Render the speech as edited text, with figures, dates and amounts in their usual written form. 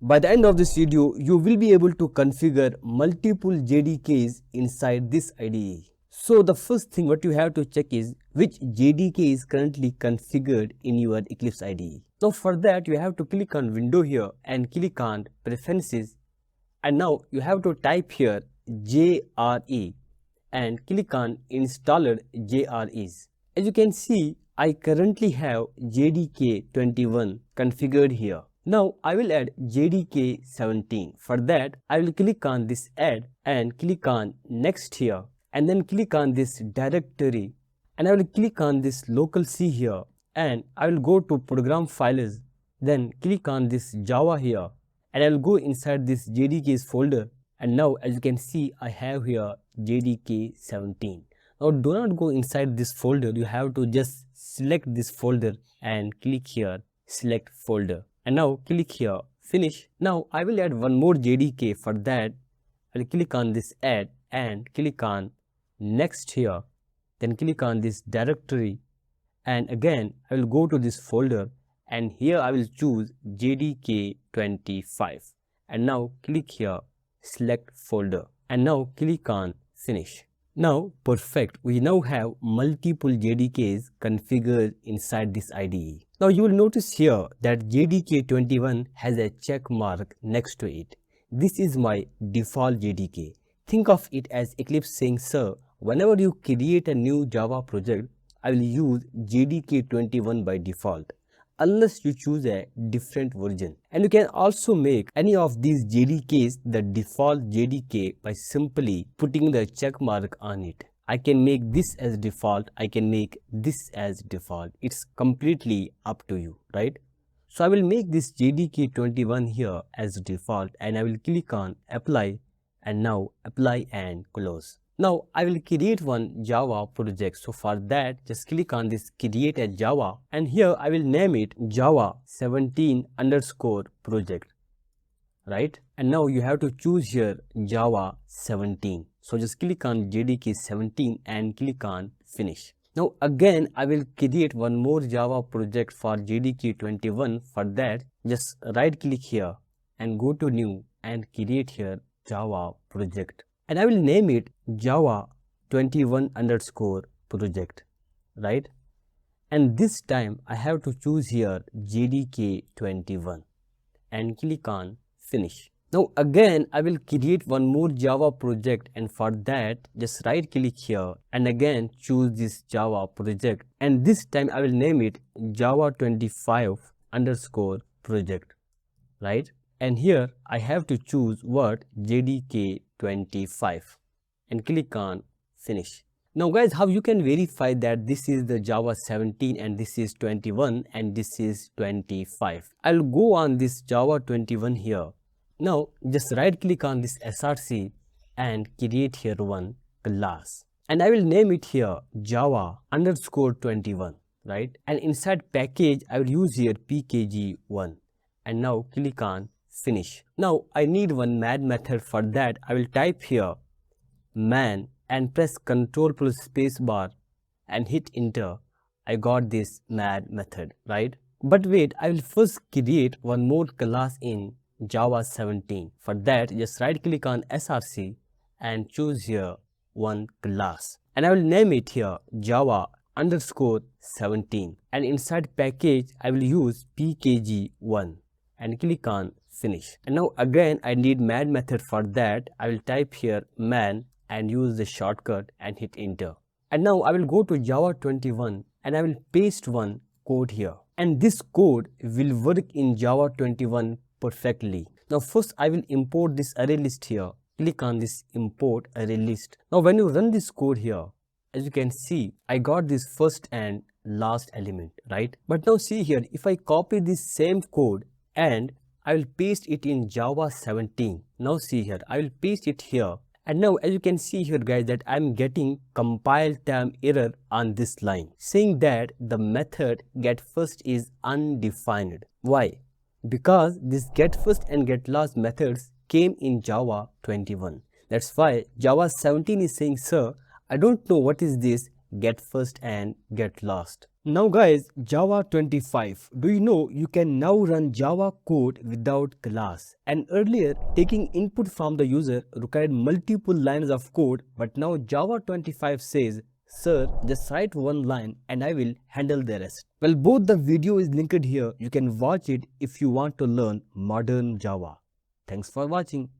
By the end of this video, you will be able to configure multiple JDKs inside this IDE. So the first thing what you have to check is which JDK is currently configured in your Eclipse IDE. Now for that you have to click on window here and click on preferences, and now you have to type here JRE and click on installer JREs. As you can see, I currently have JDK 21 configured here. Now I will add JDK 17. For that I will click on this add and click on next here, and then click on this directory, and I will click on this local C here, and I will go to program files, then click on this Java here, and I will go inside this JDKs folder, and now as you can see I have here JDK 17. Now do not go inside this folder, you have to just select this folder and click here select folder, and now click here finish. Now I will add one more JDK. For that I will click on this add and click on next here, then click on this directory, and again I will go to this folder, and here I will choose JDK 25, and now click here select folder, and now click on finish. Now perfect, we now have multiple JDKs configured inside this IDE. Now you will notice here that JDK 21 has a check mark next to it. This is my default JDK. Think of it as Eclipse saying, sir, whenever you create a new Java project, I will use JDK 21 by default, unless you choose a different version. And you can also make any of these JDKs the default JDK by simply putting the check mark on it. I can make this as default, I can make this as default. It's completely up to you, right? So I will make this JDK 21 here as default, and I will click on apply, and now apply and close. Now I will create one Java project. So for that just click on this create a Java, and here I will name it Java 17 underscore project, right? And now you have to choose here Java 17. So just click on JDK 17 and click on finish. Now again I will create one more Java project for JDK 21. For that just right click here and go to new and create here Java project, and I will name it Java 21 underscore project, right? And this time I have to choose here JDK 21 and click on finish. Now again I will create one more Java project, and for that just right click here and again choose this Java project, and this time I will name it Java 25 underscore project, right? And here I have to choose what JDK 25 and click on finish. Now guys, how you can verify that this is the Java 17 and this is 21 and this is 25? I'll go on this Java 21 here. Now just right click on this src and create here one class, and I will name it here Java underscore 21, right? And inside package I will use here pkg1, and now click on finish. Now I need one man method. For that I will type here man and press Ctrl plus space bar and hit enter. I got this man method, right? But wait, I will first create one more class in Java 17. For that just right click on src and choose here one class, and I will name it here Java underscore 17, and inside package I will use pkg1 and click on finish. And now again I need man method. For that I will type here man and use the shortcut and hit enter. And now I will go to Java 21 and I will paste one code here, and this code will work in Java 21 perfectly. Now first I will import this array list here. Click on this import array list. Now when you run this code here, as you can see I got this first and last element, right? But now see here, if I copy this same code and I will paste it in Java 17. Now see here, I will paste it here, and now as you can see here guys that I am getting compile time error on this line saying that the method get first is undefined. Why? Because this get first and get last methods came in Java 21. That's why Java 17 is saying, sir, I don't know what is this get first and get last. Now guys, Java 25. Do you know you can now run Java code without class? And earlier, taking input from the user required multiple lines of code, but now Java 25 says, sir, just write one line and I will handle the rest. Well, both the video is linked here. You can watch it if you want to learn modern Java. Thanks for watching.